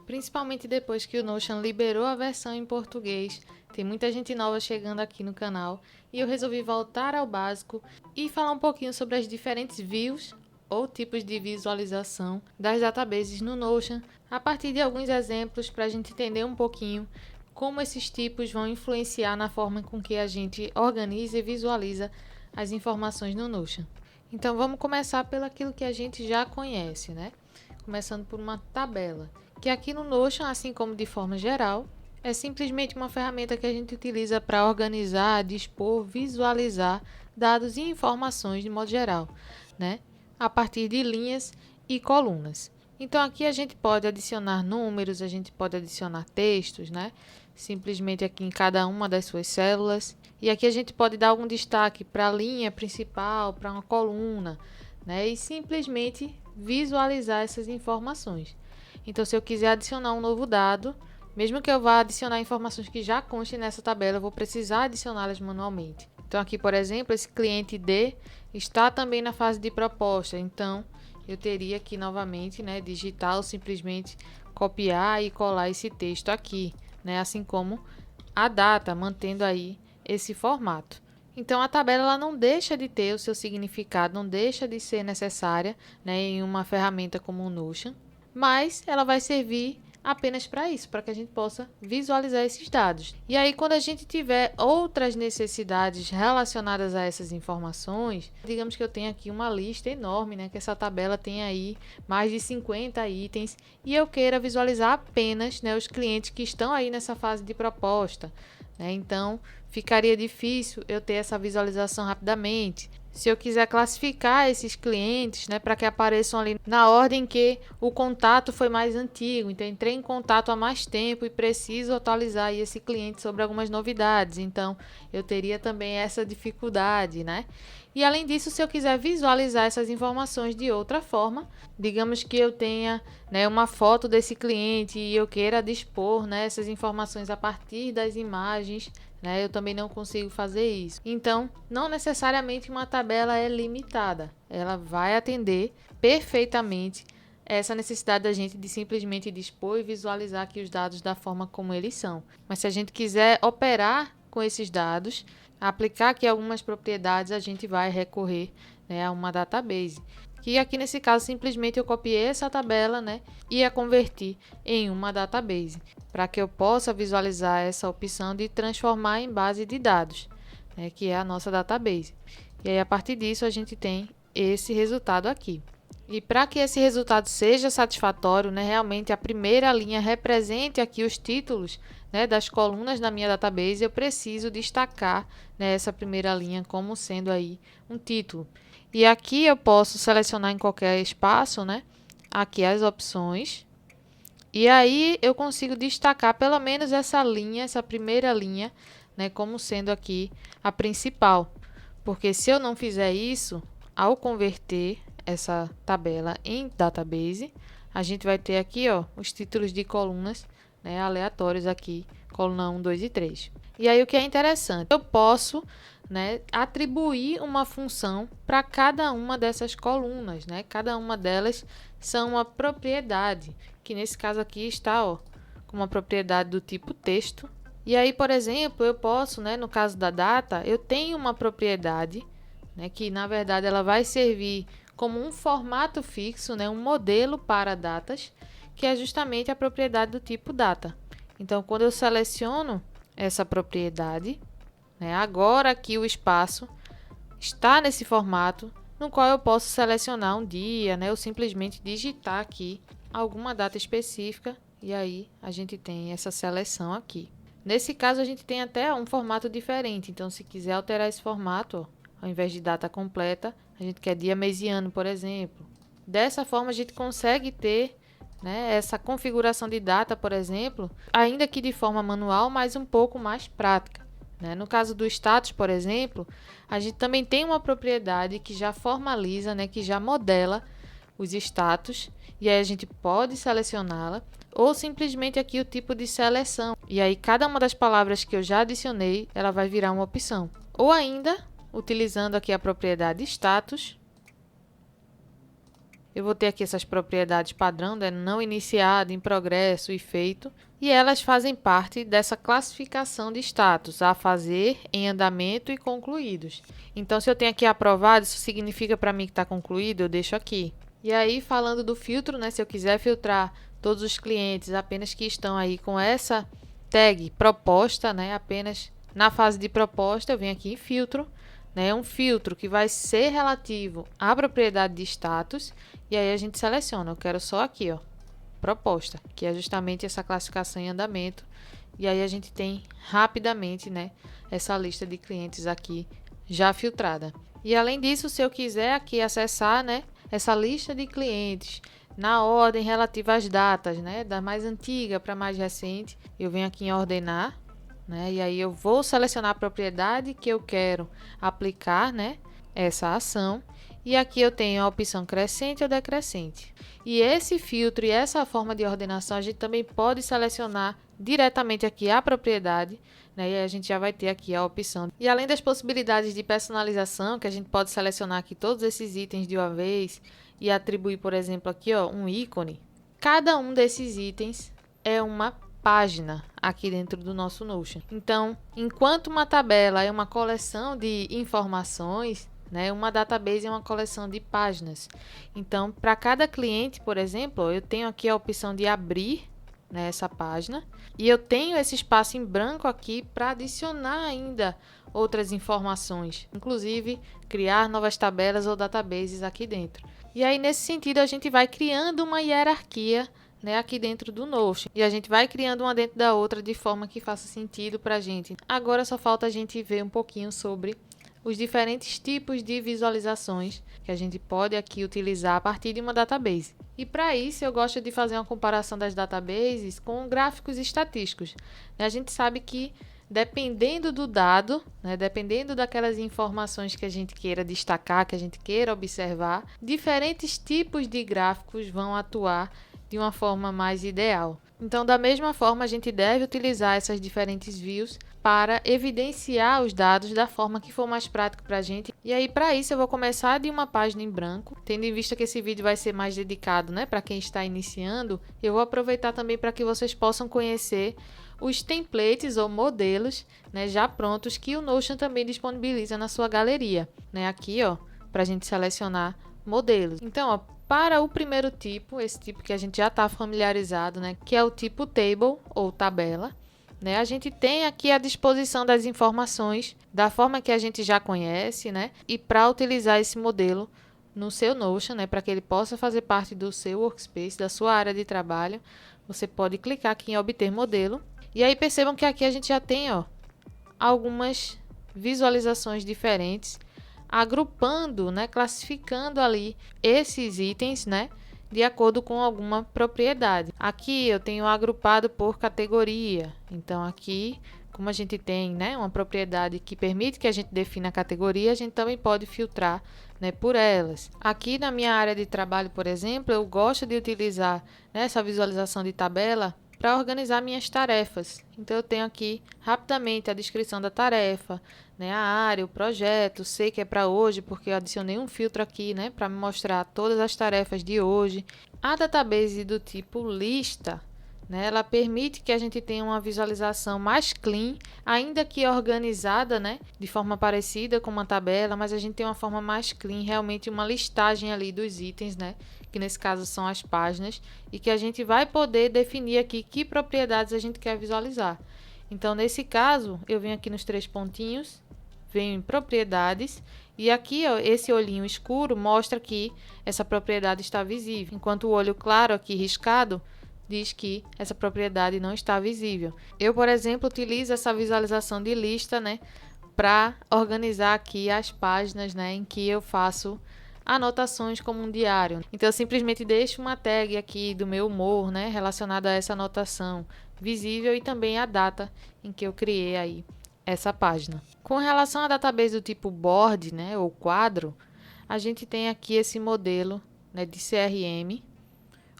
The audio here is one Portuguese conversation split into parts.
principalmente depois que o Notion liberou a versão em português. Tem muita gente nova chegando aqui no canal e eu resolvi voltar ao básico e falar um pouquinho sobre as diferentes views ou tipos de visualização das databases no Notion, a partir de alguns exemplos para a gente entender um pouquinho como esses tipos vão influenciar na forma com que a gente organiza e visualiza as informações no Notion. Então vamos começar pelo aquilo que a gente já conhece, né? Começando por uma tabela, que aqui no Notion, assim como de forma geral, é simplesmente uma ferramenta que a gente utiliza para organizar, dispor, visualizar dados e informações de modo geral, né? A partir de linhas e colunas. Então aqui a gente pode adicionar números, a gente pode adicionar textos, né? Simplesmente aqui em cada uma das suas células. E aqui a gente pode dar algum destaque para a linha principal, para uma coluna, né? E simplesmente visualizar essas informações. Então, se eu quiser adicionar um novo dado, mesmo que eu vá adicionar informações que já constem nessa tabela, eu vou precisar adicioná-las manualmente. Então, aqui, por exemplo, esse cliente D está também na fase de proposta. Então, eu teria que novamente, né, digitar ou simplesmente copiar e colar esse texto aqui, né, assim como a data, mantendo aí esse formato. Então, a tabela ela não deixa de ter o seu significado, não deixa de ser necessária, né, em uma ferramenta como o Notion, mas ela vai servir apenas para isso, para que a gente possa visualizar esses dados. E aí, quando a gente tiver outras necessidades relacionadas a essas informações, digamos que eu tenho aqui uma lista enorme, né, que essa tabela tem aí mais de 50 itens, e eu queira visualizar apenas, né, os clientes que estão aí nessa fase de proposta, né? Então, ficaria difícil eu ter essa visualização rapidamente. Se eu quiser classificar esses clientes, né, para que apareçam ali na ordem que o contato foi mais antigo, então entrei em contato há mais tempo e preciso atualizar aí esse cliente sobre algumas novidades, então eu teria também essa dificuldade, né? E além disso, se eu quiser visualizar essas informações de outra forma, digamos que eu tenha, né, uma foto desse cliente e eu queira dispor, né, essas informações a partir das imagens, né, eu também não consigo fazer isso. Então, não necessariamente uma tabela é limitada. Ela vai atender perfeitamente essa necessidade da gente de simplesmente dispor e visualizar aqui os dados da forma como eles são. Mas se a gente quiser operar com esses dados, aplicar aqui algumas propriedades, a gente vai recorrer, né, a uma database. Que aqui nesse caso simplesmente eu copiei essa tabela, né, e a converti em uma database, para que eu possa visualizar essa opção de transformar em base de dados, né, que é a nossa database. E aí a partir disso a gente tem esse resultado aqui. E para que esse resultado seja satisfatório, né, realmente a primeira linha represente aqui os títulos, né, das colunas da minha database, eu preciso destacar, né, essa primeira linha como sendo aí um título. E aqui eu posso selecionar em qualquer espaço, né, aqui as opções. E aí eu consigo destacar pelo menos essa linha, essa primeira linha, né, como sendo aqui a principal. Porque se eu não fizer isso, ao converter essa tabela em database, a gente vai ter aqui, ó, os títulos de colunas, né, aleatórios aqui, coluna 1, 2 e 3. E aí o que é interessante, eu posso, né, atribuir uma função para cada uma dessas colunas, né? Cada uma delas são uma propriedade, que nesse caso aqui está, ó, com uma propriedade do tipo texto. E aí, por exemplo, eu posso, né, no caso da data, eu tenho uma propriedade, né, que na verdade ela vai servir como um formato fixo, né, um modelo para datas, que é justamente a propriedade do tipo data. Então, quando eu seleciono essa propriedade, né, agora aqui o espaço está nesse formato, no qual eu posso selecionar um dia, né, ou simplesmente digitar aqui alguma data específica, e aí a gente tem essa seleção aqui. Nesse caso, a gente tem até um formato diferente, então se quiser alterar esse formato, ó, ao invés de data completa, a gente quer dia, mês e ano, por exemplo. Dessa forma, a gente consegue ter, né, essa configuração de data, por exemplo, ainda que de forma manual, mas um pouco mais prática, né? No caso do status, por exemplo, a gente também tem uma propriedade que já formaliza, né, que já modela os status, e aí a gente pode selecioná-la, ou simplesmente aqui o tipo de seleção. E aí cada uma das palavras que eu já adicionei, ela vai virar uma opção. Ou ainda, utilizando aqui a propriedade status, eu vou ter aqui essas propriedades padrão, né? Não iniciado, em progresso e feito. E elas fazem parte dessa classificação de status, a fazer, em andamento e concluídos. Então, se eu tenho aqui aprovado, isso significa para mim que está concluído, eu deixo aqui. E aí, falando do filtro, né? Se eu quiser filtrar todos os clientes apenas que estão aí com essa tag proposta, né? Apenas na fase de proposta, eu venho aqui em filtro, né? Um filtro que vai ser relativo à propriedade de status. E aí a gente seleciona, eu quero só aqui, ó, proposta, que é justamente essa classificação em andamento. E aí a gente tem rapidamente, né, essa lista de clientes aqui já filtrada. E além disso, se eu quiser aqui acessar, né, essa lista de clientes na ordem relativa às datas, né, da mais antiga para a mais recente, eu venho aqui em ordenar, né, e aí eu vou selecionar a propriedade que eu quero aplicar, né, essa ação. E aqui eu tenho a opção crescente ou decrescente. E esse filtro e essa forma de ordenação a gente também pode selecionar diretamente aqui a propriedade, né? E a gente já vai ter aqui a opção. E além das possibilidades de personalização, que a gente pode selecionar aqui todos esses itens de uma vez e atribuir, por exemplo, aqui, ó, um ícone. Cada um desses itens é uma página aqui dentro do nosso Notion. Então, enquanto uma tabela é uma coleção de informações, né, uma database é uma coleção de páginas. Então, para cada cliente, por exemplo, eu tenho aqui a opção de abrir, né, essa página, e eu tenho esse espaço em branco aqui para adicionar ainda outras informações, inclusive criar novas tabelas ou databases aqui dentro. E aí, nesse sentido, a gente vai criando uma hierarquia, né, aqui dentro do Notion. E a gente vai criando uma dentro da outra de forma que faça sentido para a gente. Agora só falta a gente ver um pouquinho sobre os diferentes tipos de visualizações que a gente pode aqui utilizar a partir de uma database. E para isso eu gosto de fazer uma comparação das databases com gráficos estatísticos. A gente sabe que dependendo do dado, né, dependendo daquelas informações que a gente queira destacar, que a gente queira observar, diferentes tipos de gráficos vão atuar de uma forma mais ideal. Então, da mesma forma, a gente deve utilizar essas diferentes views para evidenciar os dados da forma que for mais prático para a gente. E aí, para isso, eu vou começar de uma página em branco, tendo em vista que esse vídeo vai ser mais dedicado, né, para quem está iniciando. Eu vou aproveitar também para que vocês possam conhecer os templates ou modelos, né, já prontos que o Notion também disponibiliza na sua galeria, né, aqui, ó, para a gente selecionar modelos. Então, ó, para o primeiro tipo, esse tipo que a gente já está familiarizado, né, que é o tipo table ou tabela, né, a gente tem aqui a disposição das informações da forma que a gente já conhece, né, e para utilizar esse modelo no seu Notion, né, para que ele possa fazer parte do seu workspace, da sua área de trabalho, você pode clicar aqui em obter modelo. E aí percebam que aqui a gente já tem, ó, algumas visualizações diferentes, agrupando, né, classificando ali esses itens, né, de acordo com alguma propriedade. Aqui eu tenho agrupado por categoria. Então aqui, como a gente tem, né, uma propriedade que permite que a gente defina a categoria, a gente também pode filtrar, né, por elas. Aqui na minha área de trabalho, por exemplo, eu gosto de utilizar, né, essa visualização de tabela para organizar minhas tarefas. Então eu tenho aqui rapidamente a descrição da tarefa, né, a área, o projeto, sei que é para hoje porque eu adicionei um filtro aqui, né, para me mostrar todas as tarefas de hoje. A database do tipo lista, né, ela permite que a gente tenha uma visualização mais clean, ainda que organizada, né, de forma parecida com uma tabela, mas a gente tem uma forma mais clean, realmente uma listagem ali dos itens, né, que nesse caso são as páginas, e que a gente vai poder definir aqui que propriedades a gente quer visualizar. Então, nesse caso, eu venho aqui nos 3 pontinhos, venho em propriedades, e aqui, ó, esse olhinho escuro mostra que essa propriedade está visível, enquanto o olho claro aqui riscado diz que essa propriedade não está visível. Eu, por exemplo, utilizo essa visualização de lista, né, para organizar aqui as páginas, né, em que eu faço anotações como um diário. Então, eu simplesmente deixo uma tag aqui do meu humor, né, relacionada a essa anotação visível e também a data em que eu criei aí essa página. Com relação à database do tipo board, né, ou quadro, a gente tem aqui esse modelo, né, de CRM,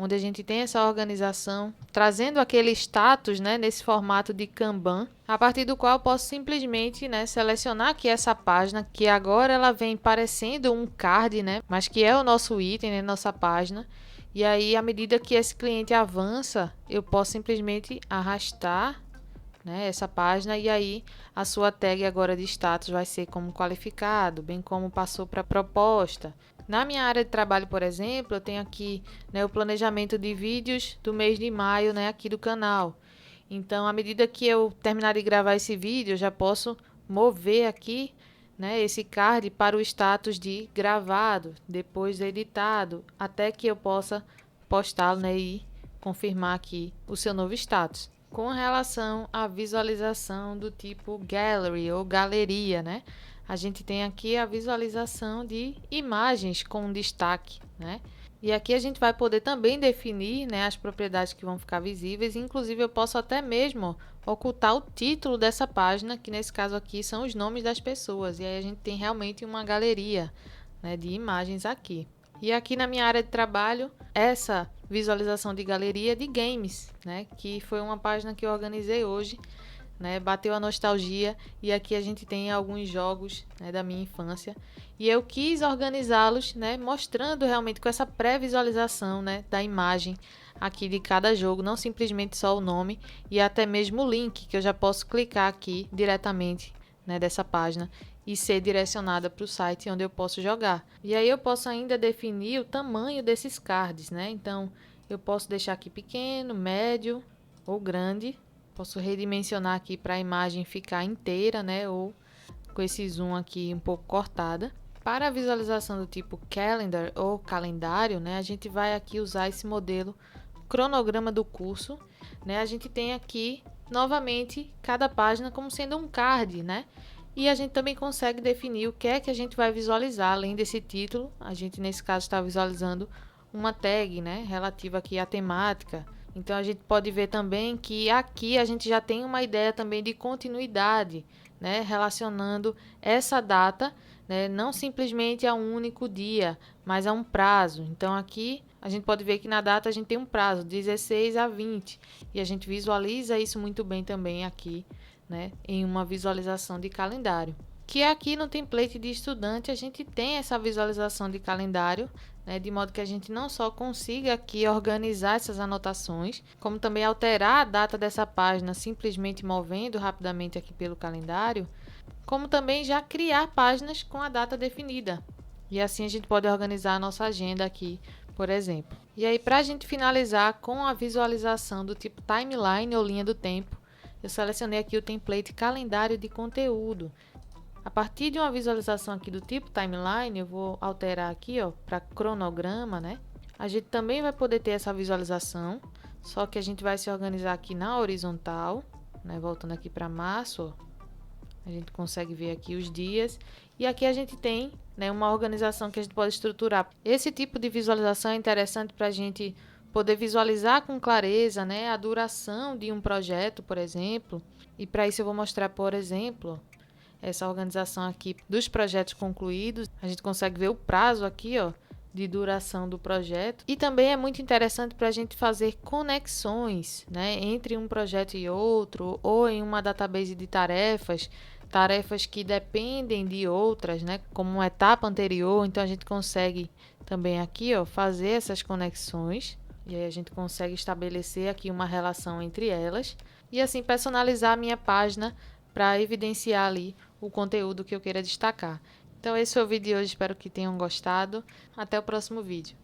onde a gente tem essa organização, trazendo aquele status, né, nesse formato de Kanban, a partir do qual eu posso simplesmente, né, selecionar aqui essa página, que agora ela vem parecendo um card, né, mas que é o nosso item, né, nossa página. E aí, à medida que esse cliente avança, eu posso simplesmente arrastar, né, essa página, e aí a sua tag agora de status vai ser como qualificado, bem como passou para proposta. Na minha área de trabalho, por exemplo, eu tenho aqui, né, o planejamento de vídeos do mês de maio, né, aqui do canal. Então, à medida que eu terminar de gravar esse vídeo, eu já posso mover aqui, né, esse card para o status de gravado, depois editado, até que eu possa postá-lo, né, e confirmar aqui o seu novo status. Com relação à visualização do tipo Gallery ou Galeria, né? A gente tem aqui a visualização de imagens com destaque, né? E aqui a gente vai poder também definir, né, as propriedades que vão ficar visíveis. Inclusive, eu posso até mesmo ocultar o título dessa página, que nesse caso aqui são os nomes das pessoas. E aí a gente tem realmente uma galeria, né, de imagens aqui. E aqui na minha área de trabalho, essa visualização de galeria de games, né, que foi uma página que eu organizei hoje, né, bateu a nostalgia, e aqui a gente tem alguns jogos, né, da minha infância, e eu quis organizá-los, né, mostrando realmente com essa pré-visualização, né, da imagem aqui de cada jogo, não simplesmente só o nome, e até mesmo o link, que eu já posso clicar aqui diretamente, né, dessa página e ser direcionada para o site onde eu posso jogar. E aí eu posso ainda definir o tamanho desses cards, né? Então, eu posso deixar aqui pequeno, médio ou grande. Posso redimensionar aqui para a imagem ficar inteira, né? Ou com esse zoom aqui um pouco cortada. Para a visualização do tipo Calendar ou calendário, né? A gente vai aqui usar esse modelo cronograma do curso, né? A gente tem aqui, novamente, cada página como sendo um card, né? E a gente também consegue definir o que é que a gente vai visualizar, além desse título. A gente, nesse caso, está visualizando uma tag, né, relativa aqui à temática. Então, a gente pode ver também que aqui a gente já tem uma ideia também de continuidade, né, relacionando essa data, né, não simplesmente a um único dia, mas a um prazo. Então, aqui a gente pode ver que na data a gente tem um prazo, 16 a 20. E a gente visualiza isso muito bem também aqui, né, em uma visualização de calendário. Que aqui no template de estudante a gente tem essa visualização de calendário, né, de modo que a gente não só consiga aqui organizar essas anotações, como também alterar a data dessa página simplesmente movendo rapidamente aqui pelo calendário, como também já criar páginas com a data definida. E assim a gente pode organizar a nossa agenda aqui, por exemplo. E aí, para a gente finalizar com a visualização do tipo timeline ou linha do tempo, eu selecionei aqui o template calendário de conteúdo. A partir de uma visualização aqui do tipo timeline, eu vou alterar aqui, ó, para cronograma, né? A gente também vai poder ter essa visualização, só que a gente vai se organizar aqui na horizontal, né? Voltando aqui para março, ó, a gente consegue ver aqui os dias. E aqui a gente tem, né, uma organização que a gente pode estruturar. Esse tipo de visualização é interessante para a gente poder visualizar com clareza, né, a duração de um projeto, por exemplo. E para isso eu vou mostrar, por exemplo, essa organização aqui dos projetos concluídos. A gente consegue ver o prazo aqui, ó, de duração do projeto. E também é muito interessante para a gente fazer conexões, né, entre um projeto e outro, ou em uma database de tarefas que dependem de outras, né, como uma etapa anterior. Então a gente consegue também aqui, ó, fazer essas conexões. E aí a gente consegue estabelecer aqui uma relação entre elas e assim personalizar a minha página para evidenciar ali o conteúdo que eu queira destacar. Então esse foi o vídeo de hoje, espero que tenham gostado. Até o próximo vídeo.